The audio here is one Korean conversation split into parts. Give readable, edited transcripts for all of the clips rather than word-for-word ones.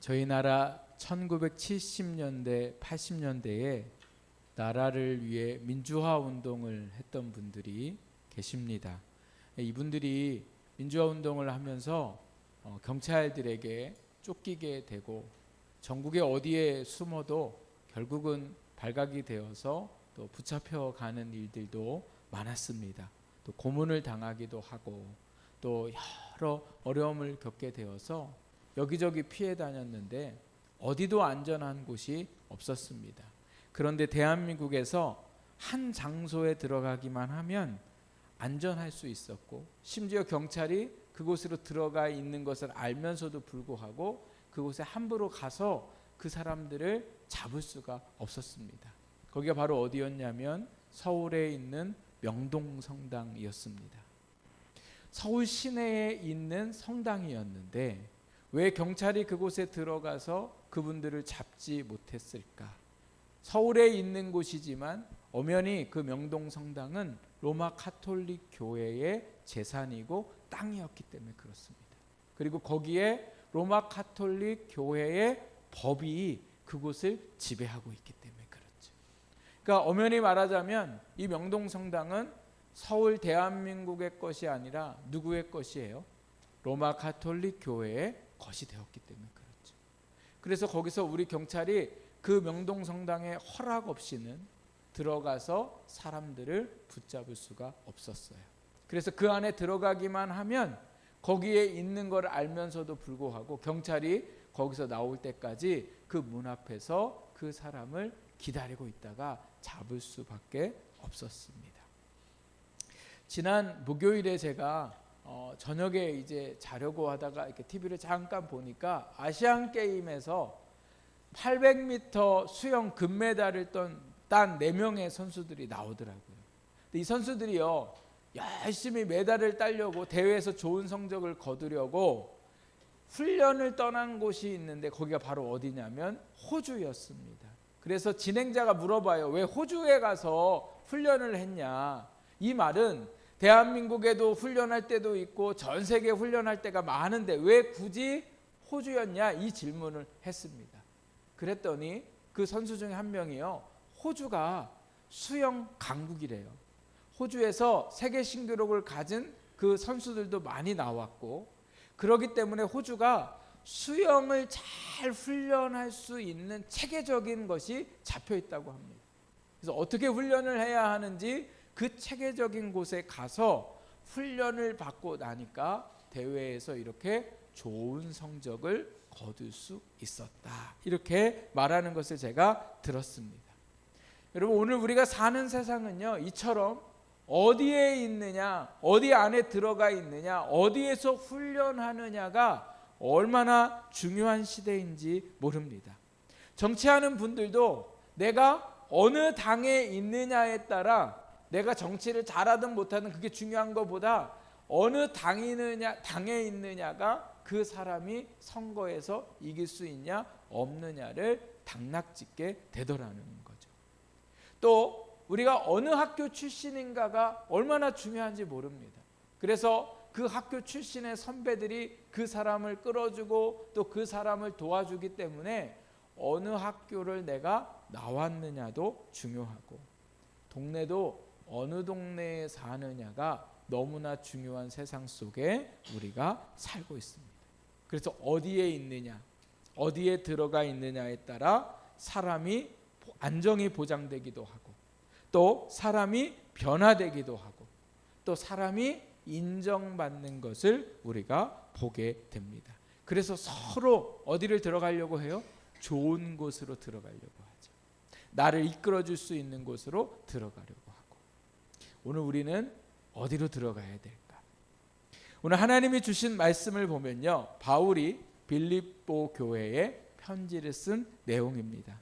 저희 나라 1970년대, 80년대에 나라를 위해 민주화 운동을 했던 분들이 계십니다. 이분들이 민주화 운동을 하면서 경찰들에게 쫓기게 되고 전국에 어디에 숨어도 결국은 발각이 되어서 또 붙잡혀가는 일들도 많았습니다. 또 고문을 당하기도 하고 또 여러 어려움을 겪게 되어서 여기저기 피해 다녔는데 어디도 안전한 곳이 없었습니다. 그런데 대한민국에서 한 장소에 들어가기만 하면 안전할 수 있었고, 심지어 경찰이 그곳으로 들어가 있는 것을 알면서도 불구하고 그곳에 함부로 가서 그 사람들을 잡을 수가 없었습니다. 거기가 바로 어디였냐면 서울에 있는 명동성당이었습니다. 서울 시내에 있는 성당이었는데 왜 경찰이 그곳에 들어가서 그분들을 잡지 못했을까? 서울에 있는 곳이지만 엄연히 그 명동성당은 로마 카톨릭 교회의 재산이고 땅이었기 때문에 그렇습니다. 그리고 거기에 로마 카톨릭 교회의 법이 그곳을 지배하고 있기 때문에 그렇죠. 그러니까 엄연히 말하자면 이 명동성당은 서울 대한민국의 것이 아니라 누구의 것이에요? 로마 카톨릭 교회의 것이 되었기 때문에 그렇죠. 그래서 거기서 우리 경찰이 그 명동성당에 허락 없이는 들어가서 사람들을 붙잡을 수가 없었어요. 그래서 그 안에 들어가기만 하면 거기에 있는 걸 알면서도 불구하고 경찰이 거기서 나올 때까지 그 문 앞에서 그 사람을 기다리고 있다가 잡을 수밖에 없었습니다. 지난 목요일에 제가 저녁에 이제 자려고 하다가 이렇게 TV를 잠깐 보니까 아시안 게임에서 800m 수영 금메달을 딴 4명의 선수들이 나오더라고요. 근데 이 선수들이요, 열심히 메달을 따려고 대회에서 좋은 성적을 거두려고 훈련을 떠난 곳이 있는데 거기가 바로 어디냐면 호주였습니다. 그래서 진행자가 물어봐요. 왜 호주에 가서 훈련을 했냐? 이 말은 대한민국에도 훈련할 때도 있고 전 세계 훈련할 때가 많은데 왜 굳이 호주였냐? 이 질문을 했습니다. 그랬더니 그 선수 중에 한 명이요, 호주가 수영 강국이래요. 호주에서 세계 신기록을 가진 그 선수들도 많이 나왔고, 그렇기 때문에 호주가 수영을 잘 훈련할 수 있는 체계적인 것이 잡혀 있다고 합니다. 그래서 어떻게 훈련을 해야 하는지 그 체계적인 곳에 가서 훈련을 받고 나니까 대회에서 이렇게 좋은 성적을 거둘 수 있었다, 이렇게 말하는 것을 제가 들었습니다. 여러분, 오늘 우리가 사는 세상은요, 이처럼 어디에 있느냐, 어디 안에 들어가 있느냐, 어디에서 훈련하느냐가 얼마나 중요한 시대인지 모릅니다. 정치하는 분들도 내가 어느 당에 있느냐에 따라 내가 정치를 잘하든 못하든 그게 중요한 것보다 어느 당에 있느냐가 그 사람이 선거에서 이길 수 있냐 없느냐를 당락짓게 되더라는 거죠. 또 우리가 어느 학교 출신인가가 얼마나 중요한지 모릅니다. 그래서 그 학교 출신의 선배들이 그 사람을 끌어주고 또 그 사람을 도와주기 때문에 어느 학교를 내가 나왔느냐도 중요하고, 동네도 어느 동네에 사느냐가 너무나 중요한 세상 속에 우리가 살고 있습니다. 그래서 어디에 있느냐, 어디에 들어가 있느냐에 따라 사람이 안정이 보장되기도 하고, 또 사람이 변화되기도 하고, 또 사람이 인정받는 것을 우리가 보게 됩니다. 그래서 서로 어디를 들어가려고 해요? 좋은 곳으로 들어가려고 하죠. 나를 이끌어줄 수 있는 곳으로 들어가려고 하고. 오늘 우리는 어디로 들어가야 될까? 오늘 하나님이 주신 말씀을 보면요, 바울이 빌립보 교회에 편지를 쓴 내용입니다.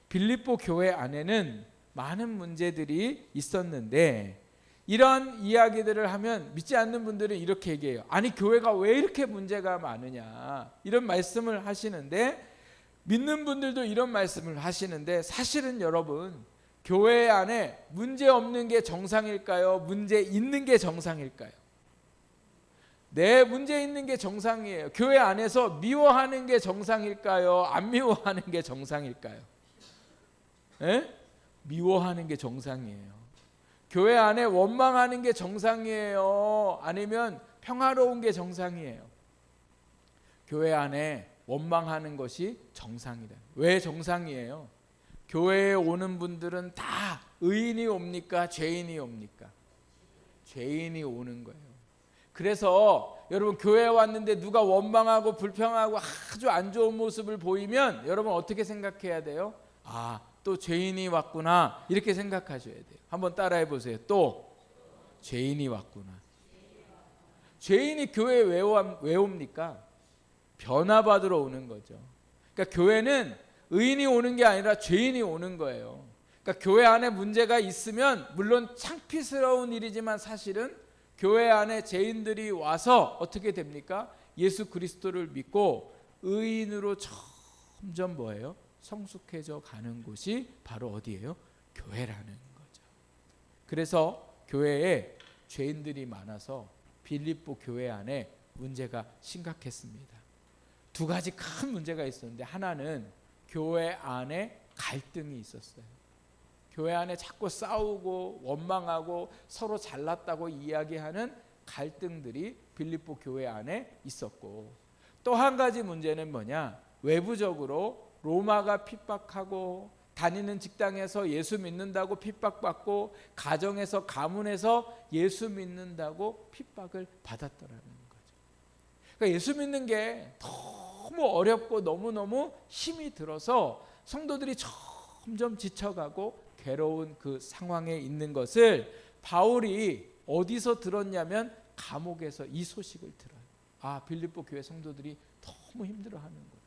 빌립보 교회 안에는 많은 문제들이 있었는데 이런 이야기들을 하면 믿지 않는 분들은 이렇게 얘기해요. 아니, 교회가 왜 이렇게 문제가 많으냐, 이런 말씀을 하시는데, 믿는 분들도 이런 말씀을 하시는데, 사실은 여러분, 교회 안에 문제 없는 게 정상일까요? 문제 있는 게 정상일까요? 내 문제 있는 게 정상이에요. 교회 안에서 미워하는 게 정상일까요? 안 미워하는 게 정상일까요? 에? 미워하는 게 정상이에요. 교회 안에 원망하는 게 정상이에요? 아니면 평화로운 게 정상이에요? 교회 안에 원망하는 것이 정상이다. 왜 정상이에요? 교회에 오는 분들은 다 의인이 옵니까? 죄인이 옵니까? 죄인이 오는 거예요. 그래서 여러분 교회에 왔는데 누가 원망하고 불평하고 아주 안 좋은 모습을 보이면 여러분 어떻게 생각해야 돼요? 아, 또 죄인이 왔구나 이렇게 생각하셔야 돼요. 한번 따라해 보세요. 또 죄인이 왔구나. 죄인이 교회에 왜 옵니까? 변화받으러 오는 거죠. 그러니까 교회는 의인이 오는 게 아니라 죄인이 오는 거예요. 그러니까 교회 안에 문제가 있으면 물론 창피스러운 일이지만 사실은 교회 안에 죄인들이 와서 어떻게 됩니까? 예수 그리스도를 믿고 의인으로 점점 뭐예요? 성숙해져 가는 곳이 바로 어디예요? 교회라는 거죠. 그래서 교회에 죄인들이 많아서 빌립보 교회 안에 문제가 심각했습니다. 두 가지 큰 문제가 있었는데 하나는 교회 안에 갈등이 있었어요. 교회 안에 자꾸 싸우고 원망하고 서로 잘났다고 이야기하는 갈등들이 빌립보 교회 안에 있었고, 또 한 가지 문제는 뭐냐? 외부적으로 로마가 핍박하고 다니는 직장에서 예수 믿는다고 핍박받고 가정에서 가문에서 예수 믿는다고 핍박을 받았더라는 거죠. 그러니까 예수 믿는 게 너무 어렵고 너무너무 힘이 들어서 성도들이 점점 지쳐가고 괴로운 그 상황에 있는 것을 바울이 어디서 들었냐면 감옥에서 이 소식을 들어요. 아, 빌립보 교회 성도들이 너무 힘들어하는 거예요.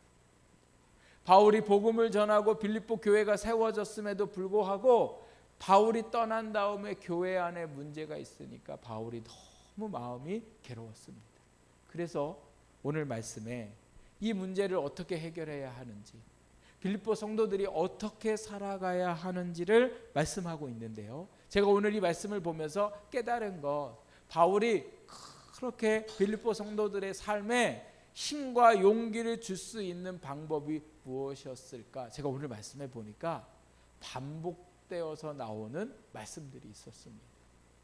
바울이 복음을 전하고 빌립보 교회가 세워졌음에도 불구하고 바울이 떠난 다음에 교회 안에 문제가 있으니까 바울이 너무 마음이 괴로웠습니다. 그래서 오늘 말씀에 이 문제를 어떻게 해결해야 하는지, 빌립보 성도들이 어떻게 살아가야 하는지를 말씀하고 있는데요. 제가 오늘 이 말씀을 보면서 깨달은 것, 바울이 그렇게 빌립보 성도들의 삶에 힘과 용기를 줄 수 있는 방법이 무엇이었을까? 제가 오늘 말씀해 보니까 반복되어서 나오는 말씀들이 있었습니다.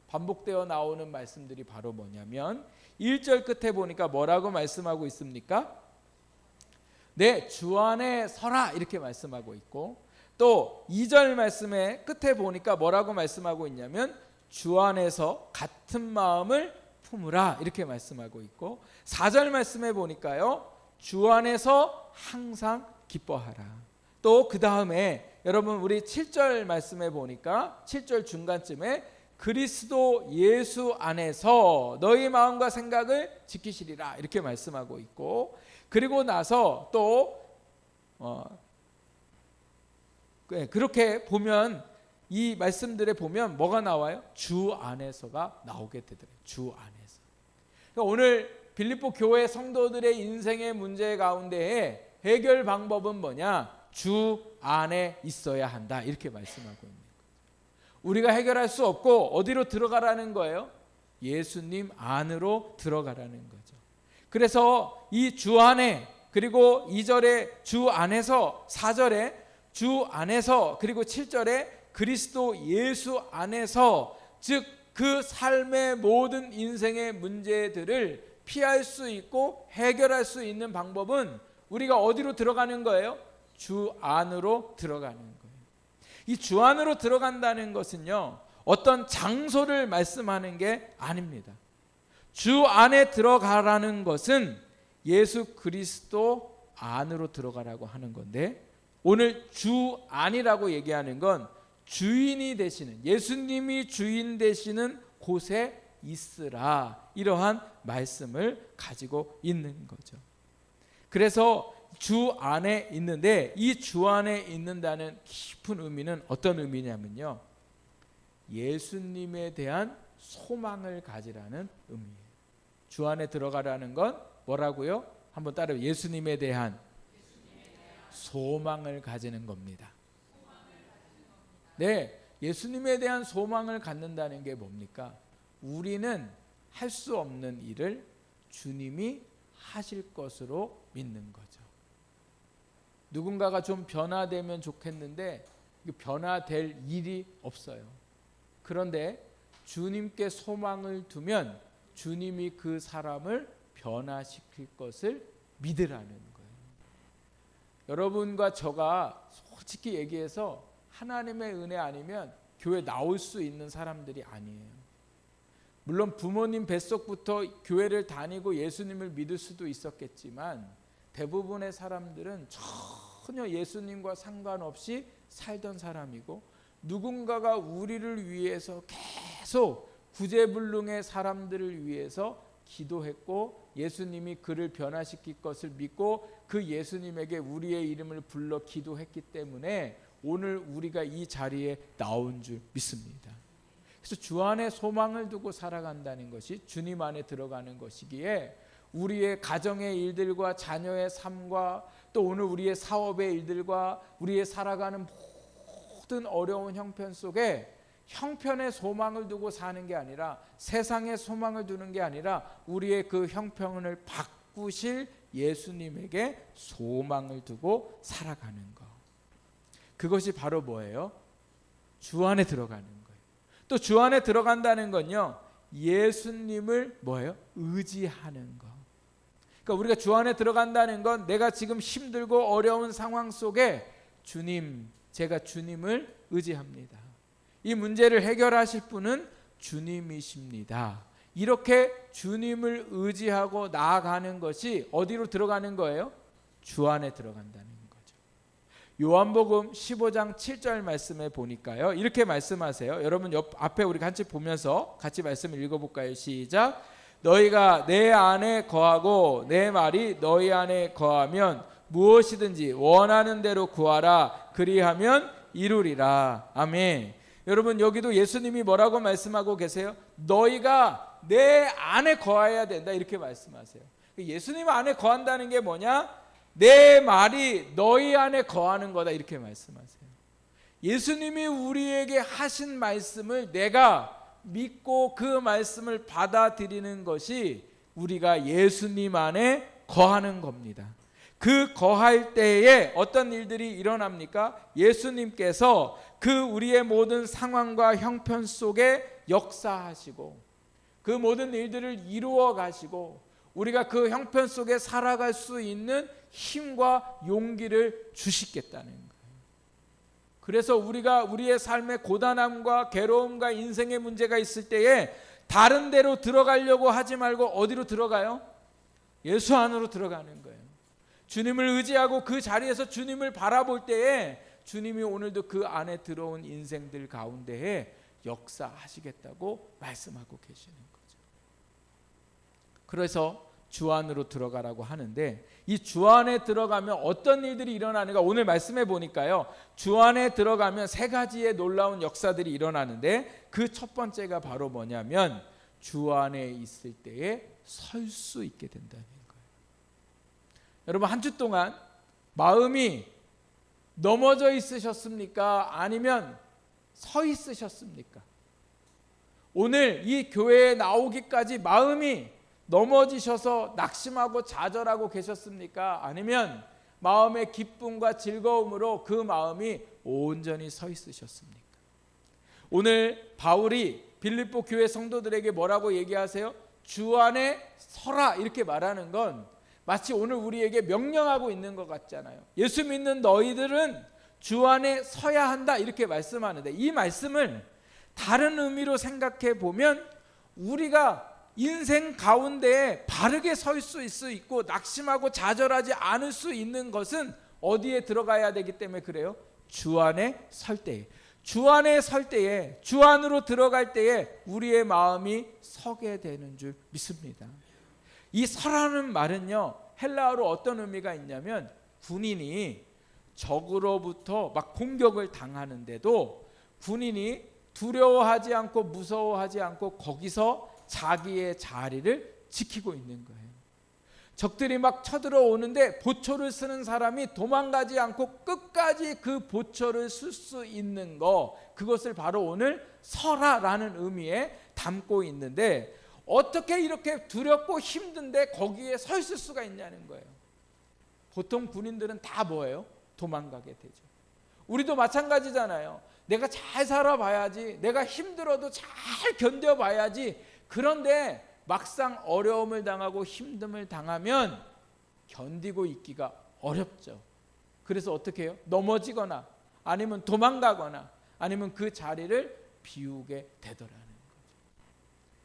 반복되어 나오는 말씀들이 바로 뭐냐면 1절 끝에 보니까 뭐라고 말씀하고 있습니까? 네, 주 안에 서라 이렇게 말씀하고 있고, 또 2절 말씀의 끝에 보니까 뭐라고 말씀하고 있냐면 주 안에서 같은 마음을 품으라 이렇게 말씀하고 있고, 4절 말씀에 보니까요 주 안에서 항상 기뻐하라. 또 그 다음에 여러분 우리 7절 말씀에 보니까 7절 중간쯤에 그리스도 예수 안에서 너희 마음과 생각을 지키시리라 이렇게 말씀하고 있고, 그리고 나서 또 그렇게 보면 이 말씀들에 보면 뭐가 나와요? 주 안에서가 나오게 되더라고요. 주 안에서. 그러니까 오늘 빌립보 교회 성도들의 인생의 문제 가운데에 해결 방법은 뭐냐? 주 안에 있어야 한다 이렇게 말씀하고 있는 거예요. 우리가 해결할 수 없고 어디로 들어가라는 거예요? 예수님 안으로 들어가라는 거죠. 그래서 이 주 안에, 그리고 2절에 주 안에서, 4절에 주 안에서, 그리고 7절에 그리스도 예수 안에서, 즉 그 삶의 모든 인생의 문제들을 피할 수 있고 해결할 수 있는 방법은 우리가 어디로 들어가는 거예요? 주 안으로 들어가는 거예요. 이 주 안으로 들어간다는 것은요 어떤 장소를 말씀하는 게 아닙니다. 주 안에 들어가라는 것은 예수 그리스도 안으로 들어가라고 하는 건데, 오늘 주 안이라고 얘기하는 건 주인이 되시는, 예수님이 주인 되시는 곳에 있으라, 이러한 말씀을 가지고 있는 거죠. 그래서 주 안에 있는데, 이 주 안에 있는다는 깊은 의미는 어떤 의미냐면요 예수님에 대한 소망을 가지라는 의미예요. 주 안에 들어가라는 건 뭐라고요? 한번 따라해요. 예수님에 대한 소망을 가지는 겁니다. 네, 예수님에 대한 소망을 갖는다는 게 뭡니까? 우리는 할 수 없는 일을 주님이 하실 것으로 믿는 거죠. 누군가가 좀 변화되면 좋겠는데 변화될 일이 없어요. 그런데 주님께 소망을 두면 주님이 그 사람을 변화시킬 것을 믿으라는 거예요. 여러분과 저가 솔직히 얘기해서 하나님의 은혜 아니면 교회 나올 수 있는 사람들이 아니에요. 물론 부모님 뱃속부터 교회를 다니고 예수님을 믿을 수도 있었겠지만 대부분의 사람들은 전혀 예수님과 상관없이 살던 사람이고, 누군가가 우리를 위해서 계속 구제불능의 사람들을 위해서 기도했고 예수님이 그를 변화시킬 것을 믿고 그 예수님에게 우리의 이름을 불러 기도했기 때문에 오늘 우리가 이 자리에 나온 줄 믿습니다. 그래서 주 안에 소망을 두고 살아간다는 것이 주님 안에 들어가는 것이기에 우리의 가정의 일들과 자녀의 삶과 또 오늘 우리의 사업의 일들과 우리의 살아가는 모든 어려운 형편 속에 형편의 소망을 두고 사는 게 아니라, 세상의 소망을 두는 게 아니라 우리의 그 형편을 바꾸실 예수님에게 소망을 두고 살아가는 것. 그것이 바로 뭐예요? 주 안에 들어가는 거예요. 또 주 안에 들어간다는 건요, 예수님을 뭐예요? 의지하는 것. 그러니까 우리가 주 안에 들어간다는 건 내가 지금 힘들고 어려운 상황 속에 주님, 제가 주님을 의지합니다. 이 문제를 해결하실 분은 주님이십니다. 이렇게 주님을 의지하고 나아가는 것이 어디로 들어가는 거예요? 주 안에 들어간다는 거죠. 요한복음 15장 7절 말씀에 보니까요, 이렇게 말씀하세요. 여러분 앞에 우리 같이 보면서 같이 말씀을 읽어볼까요? 시작. 너희가 내 안에 거하고 내 말이 너희 안에 거하면 무엇이든지 원하는 대로 구하라. 그리하면 이루리라. 아멘. 여러분 여기도 예수님이 뭐라고 말씀하고 계세요? 너희가 내 안에 거해야 된다, 이렇게 말씀하세요. 예수님 안에 거한다는 게 뭐냐? 내 말이 너희 안에 거하는 거다, 이렇게 말씀하세요. 예수님이 우리에게 하신 말씀을 내가 믿고 그 말씀을 받아들이는 것이 우리가 예수님 안에 거하는 겁니다. 그 거할 때에 어떤 일들이 일어납니까? 예수님께서 그 우리의 모든 상황과 형편 속에 역사하시고 그 모든 일들을 이루어 가시고 우리가 그 형편 속에 살아갈 수 있는 힘과 용기를 주시겠다는 거예요. 그래서 우리가 우리의 삶의 고단함과 괴로움과 인생의 문제가 있을 때에 다른 데로 들어가려고 하지 말고 어디로 들어가요? 예수 안으로 들어가는 거예요. 주님을 의지하고 그 자리에서 주님을 바라볼 때에 주님이 오늘도 그 안에 들어온 인생들 가운데에 역사하시겠다고 말씀하고 계시는 거죠. 그래서 주 안으로 들어가라고 하는데, 이 주 안에 들어가면 어떤 일들이 일어나는가? 오늘 말씀해 보니까요, 주 안에 들어가면 세 가지의 놀라운 역사들이 일어나는데 그 첫 번째가 바로 뭐냐면 주 안에 있을 때에 설 수 있게 된다는 거예요. 여러분 한 주 동안 마음이 넘어져 있으셨습니까? 아니면 서 있으셨습니까? 오늘 이 교회에 나오기까지 마음이 넘어지셔서 낙심하고 좌절하고 계셨습니까? 아니면 마음의 기쁨과 즐거움으로 그 마음이 온전히 서 있으셨습니까? 오늘 바울이 빌립보 교회 성도들에게 뭐라고 얘기하세요? 주 안에 서라, 이렇게 말하는 건 마치 오늘 우리에게 명령하고 있는 것 같잖아요. 예수 믿는 너희들은 주 안에 서야 한다, 이렇게 말씀하는데, 이 말씀을 다른 의미로 생각해 보면 우리가 인생 가운데에 바르게 설 수 있고 낙심하고 좌절하지 않을 수 있는 것은 어디에 들어가야 되기 때문에 그래요? 주 안에 설 때에. 주 안에 설 때에, 주 안으로 들어갈 때에 우리의 마음이 서게 되는 줄 믿습니다. 이 서라는 말은요, 헬라어로 어떤 의미가 있냐면 군인이 적으로부터 막 공격을 당하는데도 군인이 두려워하지 않고 무서워하지 않고 거기서 자기의 자리를 지키고 있는 거예요. 적들이 막 쳐들어오는데 보초를 쓰는 사람이 도망가지 않고 끝까지 그 보초를 쓸 수 있는 거, 그것을 바로 오늘 서라라는 의미에 담고 있는데, 어떻게 이렇게 두렵고 힘든데 거기에 서 있을 수가 있냐는 거예요. 보통 군인들은 다 뭐예요? 도망가게 되죠. 우리도 마찬가지잖아요. 내가 잘 살아봐야지, 내가 힘들어도 잘 견뎌봐야지. 그런데 막상 어려움을 당하고 힘듦을 당하면 견디고 있기가 어렵죠. 그래서 어떻게 해요? 넘어지거나 아니면 도망가거나 아니면 그 자리를 비우게 되더라는 거죠.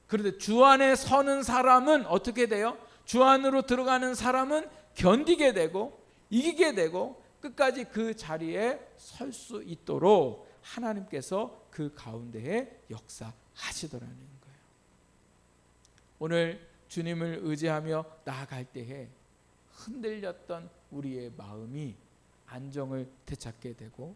그런데 주 안에 서는 사람은 어떻게 돼요? 주 안으로 들어가는 사람은 견디게 되고 이기게 되고 끝까지 그 자리에 설 수 있도록 하나님께서 그 가운데에 역사하시더라는 거예요. 오늘 주님을 의지하며 나아갈 때에 흔들렸던 우리의 마음이 안정을 되찾게 되고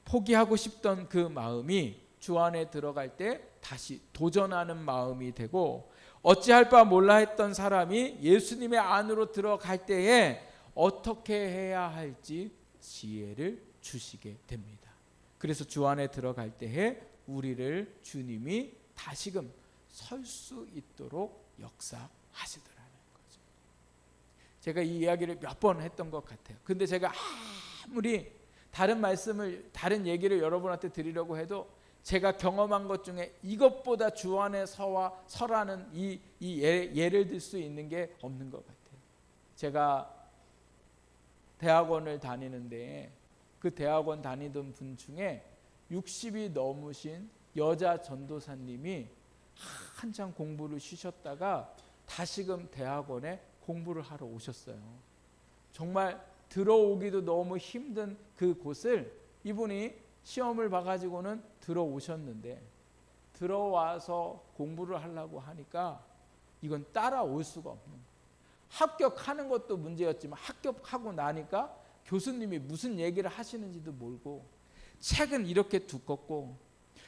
포기하고 싶던 그 마음이 주 안에 들어갈 때 다시 도전하는 마음이 되고 어찌할 바 몰라 했던 사람이 예수님의 안으로 들어갈 때에 어떻게 해야 할지 지혜를 주시게 됩니다. 그래서 주 안에 들어갈 때에 우리를 주님이 다시금 설 수 있도록 역사하시더라는 거죠. 제가 이 이야기를 몇 번 했던 것 같아요. 근데 제가 아무리 다른 얘기를 여러분한테 드리려고 해도 제가 경험한 것 중에 이것보다 주 안에 서라는 이 예를 들 수 있는 게 없는 것 같아요. 제가 대학원을 다니는데 그 대학원 다니던 분 중에 60이 넘으신 여자 전도사님이 한참 공부를 쉬셨다가 다시금 대학원에 공부를 하러 오셨어요. 정말 들어오기도 너무 힘든 그곳을 이분이 시험을 봐가지고는 들어오셨는데 들어와서 공부를 하려고 하니까 이건 따라올 수가 없는 거예요. 합격하는 것도 문제였지만 합격하고 나니까 교수님이 무슨 얘기를 하시는지도 모르고 책은 이렇게 두껍고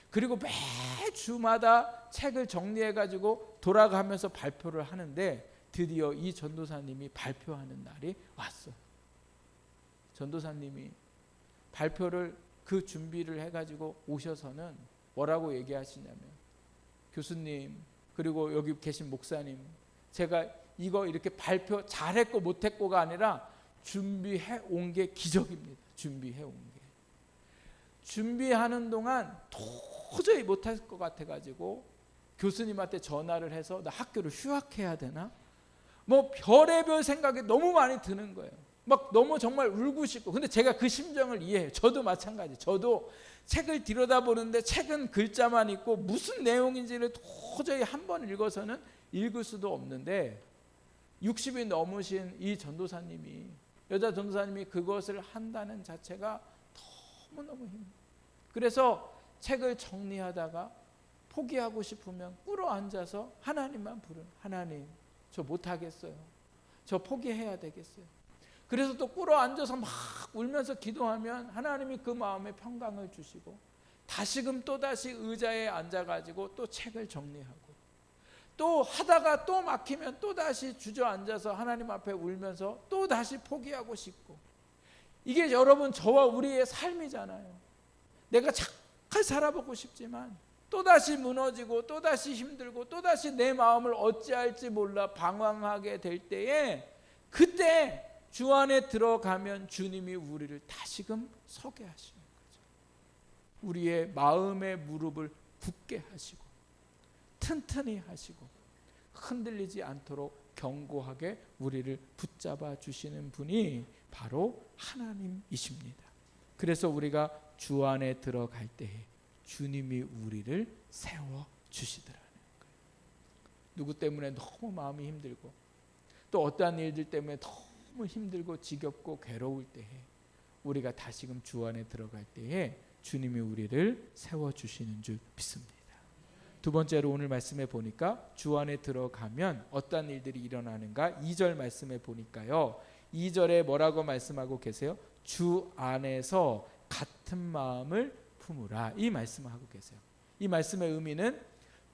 그리고 매주마다 책을 정리해가지고 돌아가면서 발표를 하는데 드디어 이 전도사님이 발표하는 날이 왔어요. 전도사님이 발표를 그 준비를 해가지고 오셔서는 뭐라고 얘기하시냐면 교수님 그리고 여기 계신 목사님 제가 이거 이렇게 발표 잘했고 못했고가 아니라 준비해 온 게 기적입니다. 준비해 온 게. 준비하는 동안 도저히 못할 것 같아가지고 교수님한테 전화를 해서 나 학교를 휴학해야 되나? 뭐 별의별 생각이 너무 많이 드는 거예요. 막 너무 정말 울고 싶고. 근데 제가 그 심정을 이해해요. 저도 마찬가지. 저도 책을 들여다보는데 책은 글자만 있고 무슨 내용인지를 도저히 한 번 읽어서는 읽을 수도 없는데 60이 넘으신 이 전도사님이 여자 전도사님이 그것을 한다는 자체가 너무너무 힘들어요. 그래서 책을 정리하다가 포기하고 싶으면 꿇어앉아서 하나님만 부르는 하나님 저 못하겠어요. 저 포기해야 되겠어요. 그래서 또 꿇어앉아서 막 울면서 기도하면 하나님이 그 마음에 평강을 주시고 다시금 또다시 의자에 앉아가지고 또 책을 정리하고 또 하다가 또 막히면 또다시 주저앉아서 하나님 앞에 울면서 또다시 포기하고 싶고 이게 여러분 저와 우리의 삶이잖아요. 내가 잘 살아보고 싶지만 또다시 무너지고 또다시 힘들고 또다시 내 마음을 어찌할지 몰라 방황하게 될 때에 그때 주 안에 들어가면 주님이 우리를 다시금 서게 하시는 거죠. 우리의 마음의 무릎을 굳게 하시고 튼튼히 하시고 흔들리지 않도록 견고하게 우리를 붙잡아 주시는 분이 바로 하나님이십니다. 그래서 우리가 주 안에 들어갈 때에 주님이 우리를 세워주시더라는 거예요. 누구 때문에 너무 마음이 힘들고 또 어떠한 일들 때문에 너무 힘들고 지겹고 괴로울 때에 우리가 다시금 주 안에 들어갈 때에 주님이 우리를 세워주시는 줄 믿습니다. 두 번째로 오늘 말씀에 보니까 주 안에 들어가면 어떤 일들이 일어나는가 2절 말씀에 보니까요. 2절에 뭐라고 말씀하고 계세요? 주 안에서 같은 마음을 품으라 이 말씀을 하고 계세요. 이 말씀의 의미는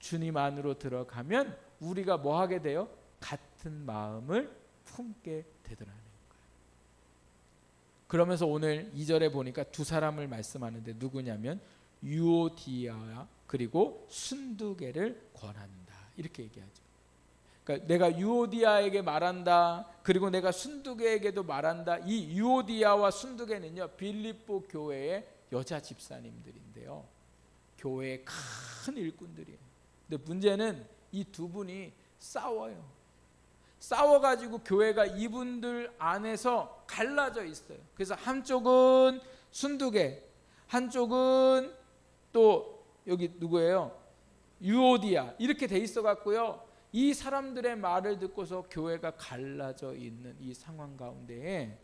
주님 안으로 들어가면 우리가 뭐 하게 돼요? 같은 마음을 품게 되더라는 거예요. 그러면서 오늘 2절에 보니까 두 사람을 말씀하는데 누구냐면 유오디아와 그리고 순두개를 권한다 이렇게 얘기하죠. 그러니까 내가 유오디아에게 말한다. 그리고 내가 순두개에게도 말한다. 이 유오디아와 순두개는요, 빌립보 교회의 여자 집사님들인데요, 교회의 큰 일꾼들이에요. 근데 문제는 이 두 분이 싸워요. 싸워가지고 교회가 이분들 안에서 갈라져 있어요. 그래서 한쪽은 순두개, 한쪽은 또 여기 누구예요? 유오디아, 이렇게 돼 있어 갖고요, 이 사람들의 말을 듣고서 교회가 갈라져 있는 이 상황 가운데에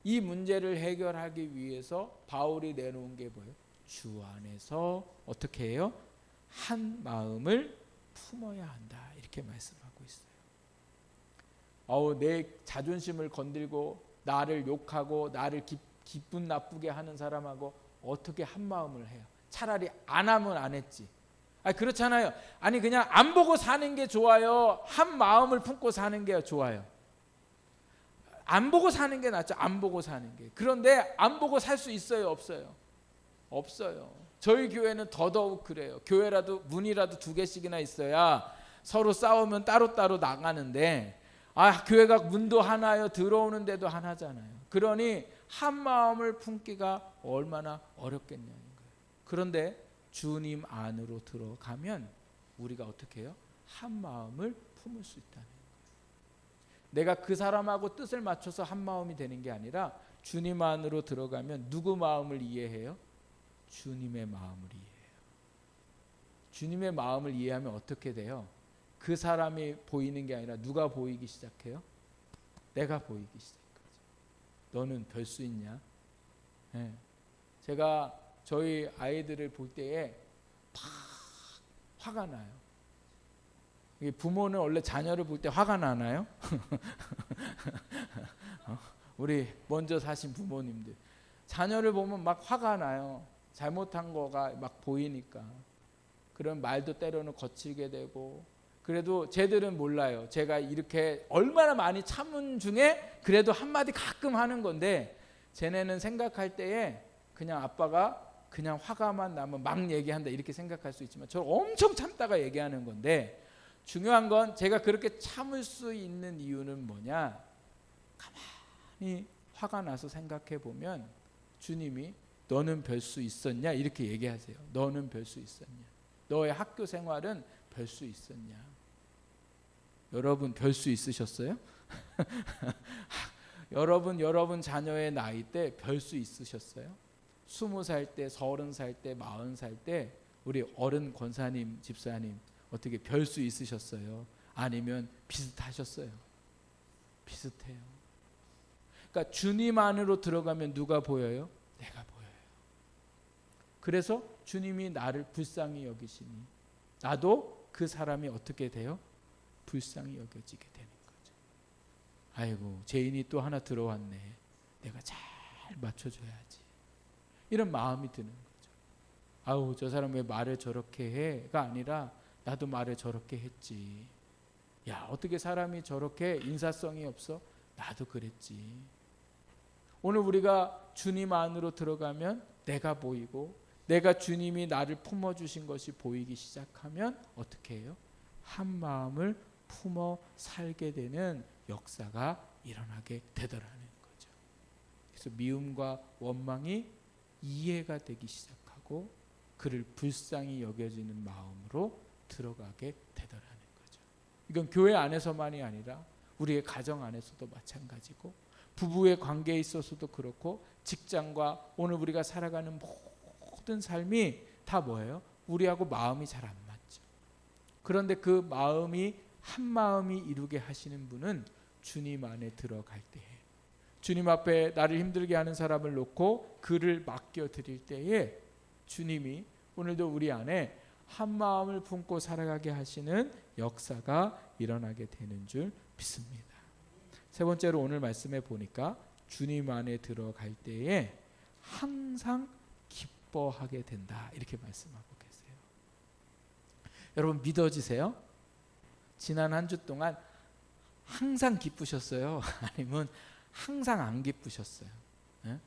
이 문제를 해결하기 위해서 바울이 내놓은 게 뭐예요? 주 안에서 어떻게 해요? 한 마음을 품어야 한다, 이렇게 말씀하고 있어요. 내 자존심을 건들고 나를 욕하고 나를 기분 나쁘게 하는 사람하고 어떻게 한 마음을 해요? 차라리 안 하면 안 했지. 그렇잖아요. 아니 그냥 안 보고 사는 게 좋아요, 한 마음을 품고 사는 게 좋아요? 안 보고 사는 게 낫죠. 안 보고 사는 게. 그런데 안 보고 살 수 있어요, 없어요? 없어요. 저희 교회는 더더욱 그래요. 교회라도 문이라도 2개씩이나 있어야 서로 싸우면 따로따로 나가는데, 교회가 문도 하나요, 들어오는 데도 하나잖아요. 그러니 한 마음을 품기가 얼마나 어렵겠냐는 거예요. 그런데 주님 안으로 들어가면 우리가 어떻게 해요? 한 마음을 품을 수 있다는 거예요. 내가 그 사람하고 뜻을 맞춰서 한 마음이 되는 게 아니라 주님 안으로 들어가면 누구 마음을 이해해요? 주님의 마음을 이해해요. 주님의 마음을 이해하면 어떻게 돼요? 그 사람이 보이는 게 아니라 누가 보이기 시작해요? 내가 보이기 시작하죠. 너는 별 수 있냐? 네. 제가 저희 아이들을 볼 때에 막 화가 나요. 부모는 원래 자녀를 볼 때 화가 나나요? 우리 먼저 사신 부모님들, 자녀를 보면 막 화가 나요. 잘못한 거가 막 보이니까. 그런 말도 때로는 거칠게 되고. 그래도 쟤들은 몰라요. 제가 이렇게 얼마나 많이 참은 중에 그래도 한마디 가끔 하는 건데, 쟤네는 생각할 때에 그냥 아빠가 그냥 화가만 나면 막 얘기한다 이렇게 생각할 수 있지만, 저 엄청 참다가 얘기하는 건데, 중요한 건 제가 그렇게 참을 수 있는 이유는 뭐냐? 가만히 화가 나서 생각해 보면 주님이 너는 별 수 있었냐? 이렇게 얘기하세요. 너는 별 수 있었냐? 너의 학교 생활은 별 수 있었냐? 여러분 별 수 있으셨어요? 여러분 자녀의 나이 때 별 수 있으셨어요? 20살 때, 30살 때, 40살 때 우리 어른 권사님, 집사님 어떻게 별 수 있으셨어요? 아니면 비슷하셨어요? 비슷해요. 그러니까 주님 안으로 들어가면 누가 보여요? 내가 보여요. 그래서 주님이 나를 불쌍히 여기시니 나도 그 사람이 어떻게 돼요? 불쌍히 여겨지게 되는 거죠. 아이고, 죄인이 또 하나 들어왔네. 내가 잘 맞춰줘야지. 이런 마음이 드는 거죠. 아우, 저 사람 왜 말을 저렇게 해가 아니라 나도 말을 저렇게 했지. 야, 어떻게 사람이 저렇게 인사성이 없어? 나도 그랬지. 오늘 우리가 주님 안으로 들어가면 내가 보이고, 내가 주님이 나를 품어주신 것이 보이기 시작하면 어떻게 해요? 한 마음을 품어 살게 되는 역사가 일어나게 되더라는 거죠. 그래서 미움과 원망이 이해가 되기 시작하고 그를 불쌍히 여겨지는 마음으로 들어가게 되더라는 거죠. 이건 교회 안에서만이 아니라 우리의 가정 안에서도 마찬가지고, 부부의 관계에 있어서도 그렇고, 직장과 오늘 우리가 살아가는 모든 삶이 다 뭐예요? 우리하고 마음이 잘 안 맞죠. 그런데 그 마음이 한 마음이 이루게 하시는 분은 주님 안에 들어갈 때에, 주님 앞에 나를 힘들게 하는 사람을 놓고 그를 맡겨드릴 때에 주님이 오늘도 우리 안에 한 마음을 품고 살아가게 하시는 역사가 일어나게 되는 줄 믿습니다. 세 번째로 오늘 말씀에 보니까 주님 안에 들어갈 때에 항상 기뻐하게 된다, 이렇게 말씀하고 계세요. 여러분 믿어지세요? 지난 한 주 동안 항상 기쁘셨어요? 아니면 항상 안 기쁘셨어요? 네?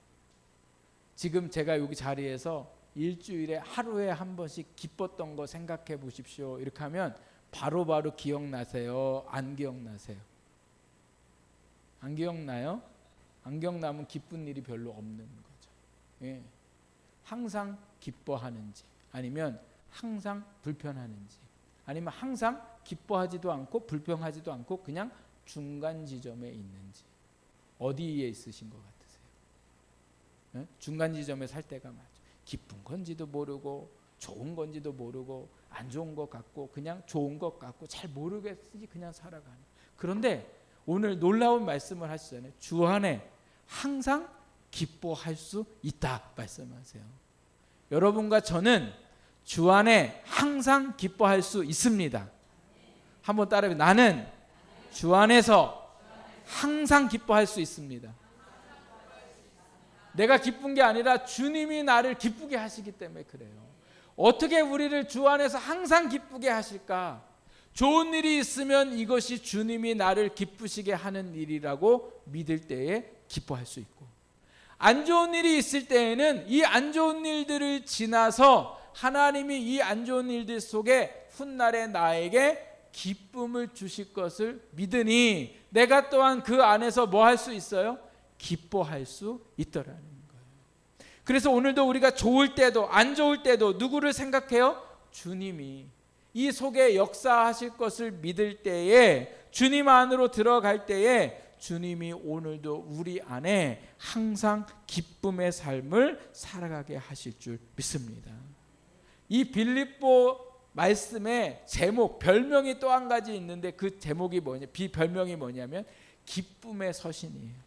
지금 제가 여기 자리에서 일주일에 하루에 한 번씩 기뻤던 거 생각해 보십시오. 이렇게 하면 바로바로 기억나세요? 안 기억나세요? 안 기억나요? 안 기억나면 기쁜 일이 별로 없는 거죠. 예. 항상 기뻐하는지, 아니면 항상 불편하는지, 아니면 항상 기뻐하지도 않고 불평하지도 않고 그냥 중간 지점에 있는지, 어디에 있으신 것 같으세요? 예? 중간 지점에 살 때가 많죠. 기쁜 건지도 모르고 좋은 건지도 모르고 안 좋은 것 같고 그냥 좋은 것 같고 잘 모르겠으니 그냥 살아가는. 그런데 오늘 놀라운 말씀을 하시잖아요. 주 안에 항상 기뻐할 수 있다 말씀하세요. 여러분과 저는 주 안에 항상 기뻐할 수 있습니다. 한번 따라해. 나는 주 안에서 항상 기뻐할 수 있습니다. 내가 기쁜 게 아니라 주님이 나를 기쁘게 하시기 때문에 그래요. 어떻게 우리를 주 안에서 항상 기쁘게 하실까? 좋은 일이 있으면 이것이 주님이 나를 기쁘시게 하는 일이라고 믿을 때에 기뻐할 수 있고, 안 좋은 일이 있을 때에는 이 안 좋은 일들을 지나서 하나님이 이 안 좋은 일들 속에 훗날에 나에게 기쁨을 주실 것을 믿으니 내가 또한 그 안에서 뭐 할 수 있어요? 기뻐할 수 있더라는 거예요. 그래서 오늘도 우리가 좋을 때도 안 좋을 때도 누구를 생각해요? 주님이 이 속에 역사하실 것을 믿을 때에, 주님 안으로 들어갈 때에 주님이 오늘도 우리 안에 항상 기쁨의 삶을 살아가게 하실 줄 믿습니다. 이 빌립보 말씀의 제목, 별명이 또 한 가지 있는데 그 제목이 뭐냐? 별명이 뭐냐면 기쁨의 서신이에요.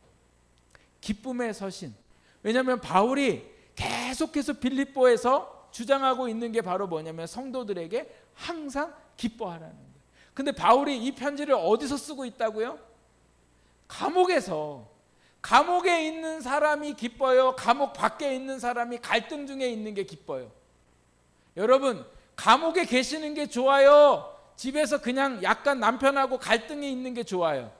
기쁨의 서신. 왜냐하면 바울이 계속해서 빌립보에서 주장하고 있는 게 바로 뭐냐면 성도들에게 항상 기뻐하라는 거예요. 근데 바울이 이 편지를 어디서 쓰고 있다고요? 감옥에서. 감옥에 있는 사람이 기뻐요? 감옥 밖에 있는 사람이 갈등 중에 있는 게 기뻐요? 여러분, 감옥에 계시는 게 좋아요? 집에서 그냥 약간 남편하고 갈등이 있는 게 좋아요?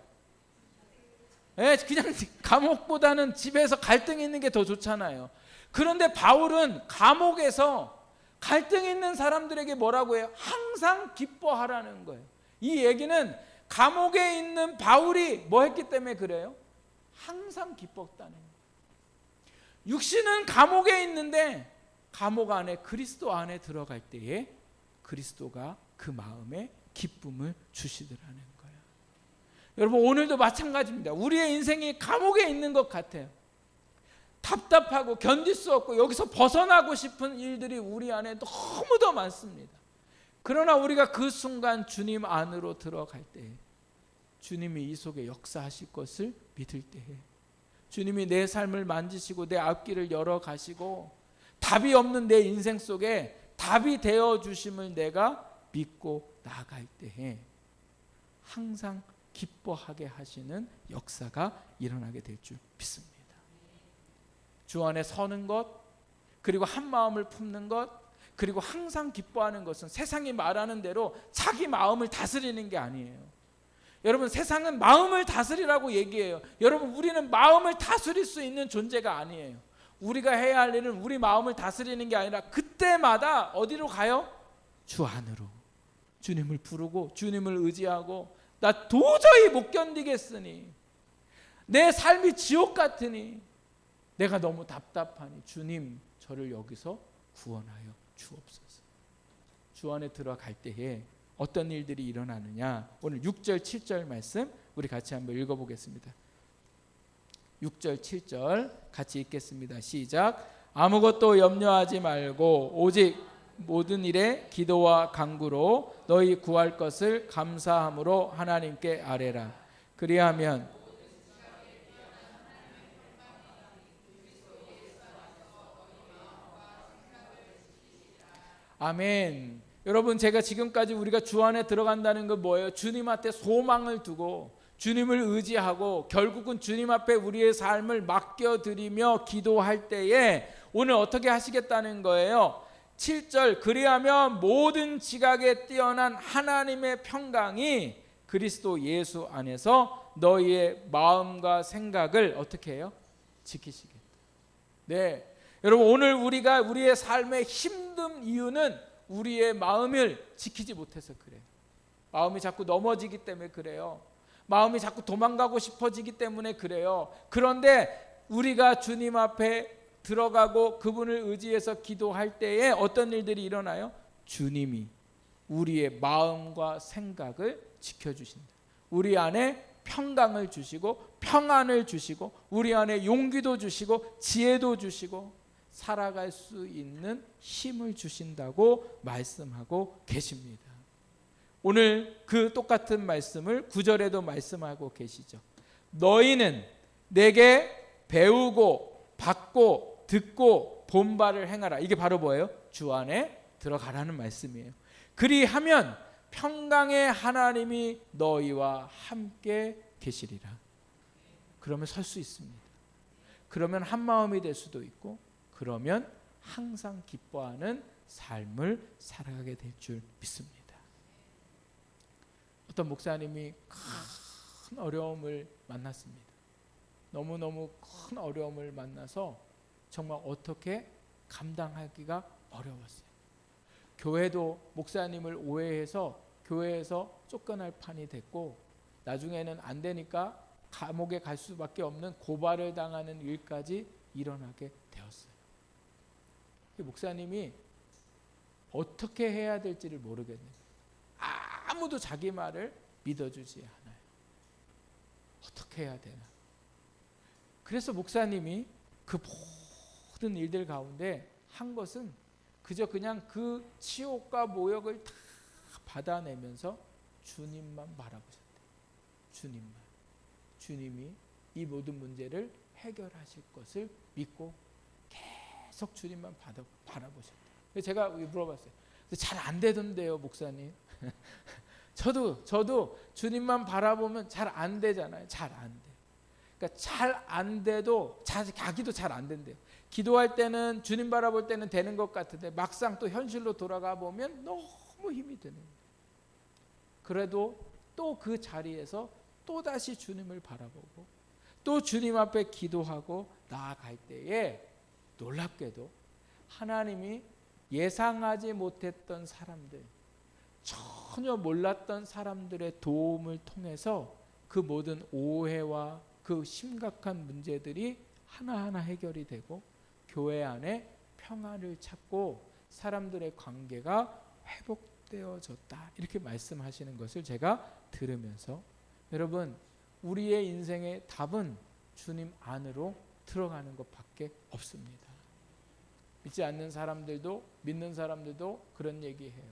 네, 그냥 감옥보다는 집에서 갈등이 있는 게 더 좋잖아요. 그런데 바울은 감옥에서 갈등 있는 사람들에게 뭐라고 해요? 항상 기뻐하라는 거예요. 이 얘기는 감옥에 있는 바울이 뭐 했기 때문에 그래요? 항상 기뻤다는 거예요. 육신은 감옥에 있는데 감옥 안에, 그리스도 안에 들어갈 때에 그리스도가 그 마음에 기쁨을 주시더라는 거예요. 여러분, 오늘도 마찬가지입니다. 우리의 인생이 감옥에 있는 것 같아요. 답답하고 견딜 수 없고 여기서 벗어나고 싶은 일들이 우리 안에 너무도 많습니다. 그러나 우리가 그 순간 주님 안으로 들어갈 때, 주님이 이 속에 역사하실 것을 믿을 때에, 주님이 내 삶을 만지시고 내 앞길을 열어가시고 답이 없는 내 인생 속에 답이 되어주심을 내가 믿고 나아갈 때에 항상 기뻐하게 하시는 역사가 일어나게 될 줄 믿습니다. 주 안에 서는 것, 그리고 한 마음을 품는 것, 그리고 항상 기뻐하는 것은 세상이 말하는 대로 자기 마음을 다스리는 게 아니에요. 여러분, 세상은 마음을 다스리라고 얘기해요. 여러분, 우리는 마음을 다스릴 수 있는 존재가 아니에요. 우리가 해야 할 일은 우리 마음을 다스리는 게 아니라 그때마다 어디로 가요? 주 안으로. 주님을 부르고 주님을 의지하고, 나 도저히 못 견디겠으니, 내 삶이 지옥 같으니, 내가 너무 답답하니 주님, 저를 여기서 구원하여 주옵소서. 주 안에 들어갈 때에 어떤 일들이 일어나느냐, 오늘 6절 7절 말씀 우리 같이 한번 읽어보겠습니다. 6절 7절 같이 읽겠습니다. 시작. 아무것도 염려하지 말고 오직 모든 일에 기도와 간구로 너희 구할 것을 감사함으로 하나님께 아뢰라. 그리하면 아멘. 여러분, 제가 지금까지 우리가 주 안에 들어간다는 건 뭐예요? 주님한테 소망을 두고 주님을 의지하고 결국은 주님 앞에 우리의 삶을 맡겨드리며 기도할 때에 오늘 어떻게 하시겠다는 거예요? 7절, 그리하면 모든 지각에 뛰어난 하나님의 평강이 그리스도 예수 안에서 너희의 마음과 생각을 어떻게 해요? 지키시겠다. 네, 여러분, 오늘 우리가 우리의 삶에 힘든 이유는 우리의 마음을 지키지 못해서 그래요. 마음이 자꾸 넘어지기 때문에 그래요. 마음이 자꾸 도망가고 싶어지기 때문에 그래요. 그런데 우리가 주님 앞에 들어가고 그분을 의지해서 기도할 때에 어떤 일들이 일어나요? 주님이 우리의 마음과 생각을 지켜주신다. 우리 안에 평강을 주시고 평안을 주시고 우리 안에 용기도 주시고 지혜도 주시고 살아갈 수 있는 힘을 주신다고 말씀하고 계십니다. 오늘 그 똑같은 말씀을 9절에도 말씀하고 계시죠. 너희는 내게 배우고 받고 듣고 본 바를 행하라. 이게 바로 뭐예요? 주 안에 들어가라는 말씀이에요. 그리하면 평강의 하나님이 너희와 함께 계시리라. 그러면 설 수 있습니다. 그러면 한 마음이 될 수도 있고 그러면 항상 기뻐하는 삶을 살아가게 될 줄 믿습니다. 어떤 목사님이 큰 어려움을 만났습니다. 너무너무 큰 어려움을 만나서 정말 어떻게 감당하기가 어려웠어요. 교회도 목사님을 오해해서 교회에서 쫓겨날 판이 됐고 나중에는 안 되니까 감옥에 갈 수밖에 없는 고발을 당하는 일까지 일어나게 되었어요. 목사님이 어떻게 해야 될지를 모르겠네요. 아무도 자기 말을 믿어주지 않아요. 어떻게 해야 되나. 그래서 목사님이 그 모든 일들 가운데 한 것은 그저 그냥 그 치욕과 모욕을 다 받아내면서 주님만 바라보셨대요. 주님만. 주님이 이 모든 문제를 해결하실 것을 믿고 계속 주님만 바라보셨대요. 제가 물어봤어요. 잘 안 되던데요, 목사님. 저도 주님만 바라보면 잘 안 되잖아요. 잘 안 돼. 그러니까 잘 안 돼도 자기도 잘 안 된대요. 기도할 때는 주님 바라볼 때는 되는 것 같은데 막상 또 현실로 돌아가 보면 너무 힘이 드는 거예요. 그래도 또 그 자리에서 또 다시 주님을 바라보고 또 주님 앞에 기도하고 나아갈 때에 놀랍게도 하나님이 예상하지 못했던 사람들, 전혀 몰랐던 사람들의 도움을 통해서 그 모든 오해와 그 심각한 문제들이 하나하나 해결이 되고 교회 안에 평안을 찾고 사람들의 관계가 회복되어졌다. 이렇게 말씀하시는 것을 제가 들으면서 여러분 우리의 인생의 답은 주님 안으로 들어가는 것밖에 없습니다. 믿지 않는 사람들도 믿는 사람들도 그런 얘기해요.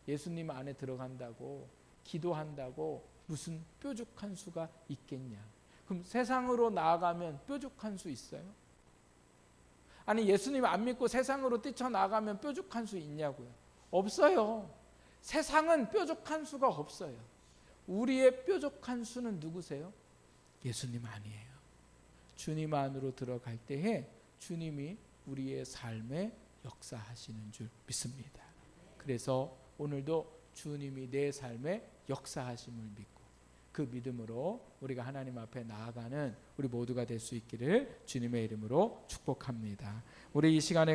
예수님 안에 들어간다고 기도한다고 무슨 뾰족한 수가 있겠냐. 그럼 세상으로 나아가면 뾰족한 수 있어요? 아니 예수님 안 믿고 세상으로 뛰쳐나가면 뾰족한 수 있냐고요? 없어요. 세상은 뾰족한 수가 없어요. 우리의 뾰족한 수는 누구세요? 예수님 아니에요. 주님 안으로 들어갈 때에 주님이 우리의 삶에 역사하시는 줄 믿습니다. 그래서 오늘도 주님이 내 삶에 역사하심을 믿고 그 믿음으로 우리가 하나님 앞에 나아가는 우리 모두가 될 수 있기를 주님의 이름으로 축복합니다. 우리 이 시간에